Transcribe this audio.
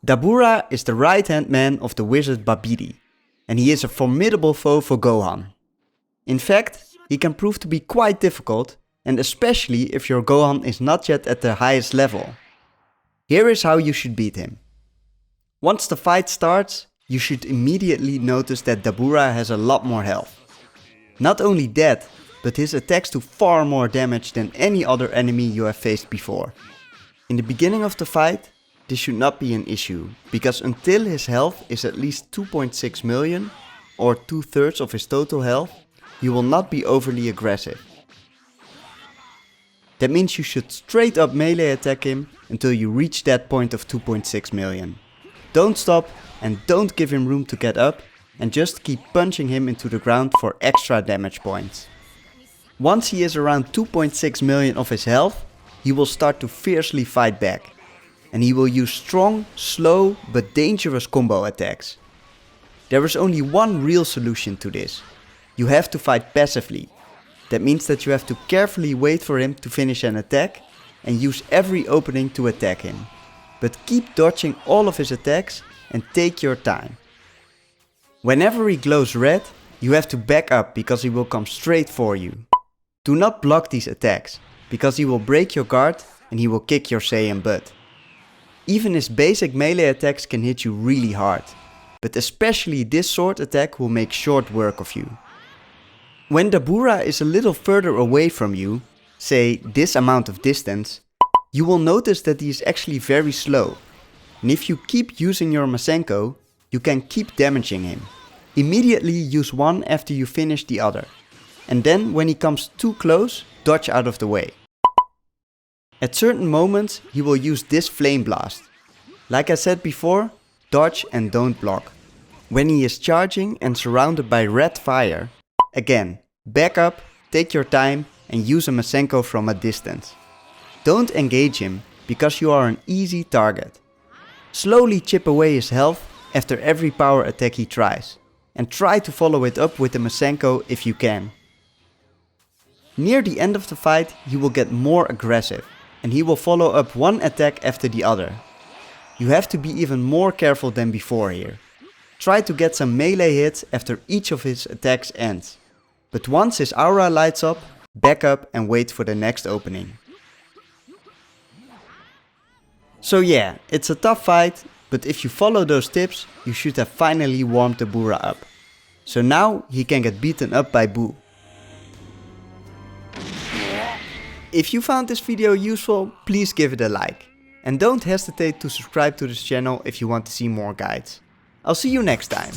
Dabura is the right-hand man of the wizard Babidi, and he is a formidable foe for Gohan. In fact, he can prove to be quite difficult, and especially if your Gohan is not yet at the highest level. Here is how you should beat him. Once the fight starts, you should immediately notice that Dabura has a lot more health. Not only that, but his attacks do far more damage than any other enemy you have faced before. In the beginning of the fight, this should not be an issue, because until his health is at least 2.6 million, or 2/3 of his total health, you will not be overly aggressive. That means you should straight up melee attack him until you reach that point of 2.6 million. Don't stop and don't give him room to get up, and just keep punching him into the ground for extra damage points. Once he is around 2.6 million of his health, he will start to fiercely fight back. And he will use strong, slow but dangerous combo attacks. There is only one real solution to this. You have to fight passively. That means that you have to carefully wait for him to finish an attack and use every opening to attack him. But keep dodging all of his attacks and take your time. Whenever he glows red, you have to back up because he will come straight for you. Do not block these attacks, because he will break your guard and he will kick your Saiyan butt. Even his basic melee attacks can hit you really hard, but especially this sword attack will make short work of you. When Dabura is a little further away from you, say this amount of distance, you will notice that he is actually very slow. And if you keep using your mizenko, you can keep damaging him. Immediately use one after you finish the other. And then when he comes too close, dodge out of the way. At certain moments he will use this flame blast. Like I said before, dodge and don't block. When he is charging and surrounded by red fire, again, back up, take your time and use a mizenko from a distance. Don't engage him, because you are an easy target. Slowly chip away his health after every power attack he tries, and try to follow it up with the mizenko if you can. Near the end of the fight he will get more aggressive, and he will follow up one attack after the other. You have to be even more careful than before here. Try to get some melee hits after each of his attacks ends. But once his aura lights up, back up and wait for the next opening. So yeah, it's a tough fight, but if you follow those tips, you should have finally warmed Dabura up. So now he can get beaten up by Boo. If you found this video useful, please give it a like. And don't hesitate to subscribe to this channel if you want to see more guides. I'll see you next time.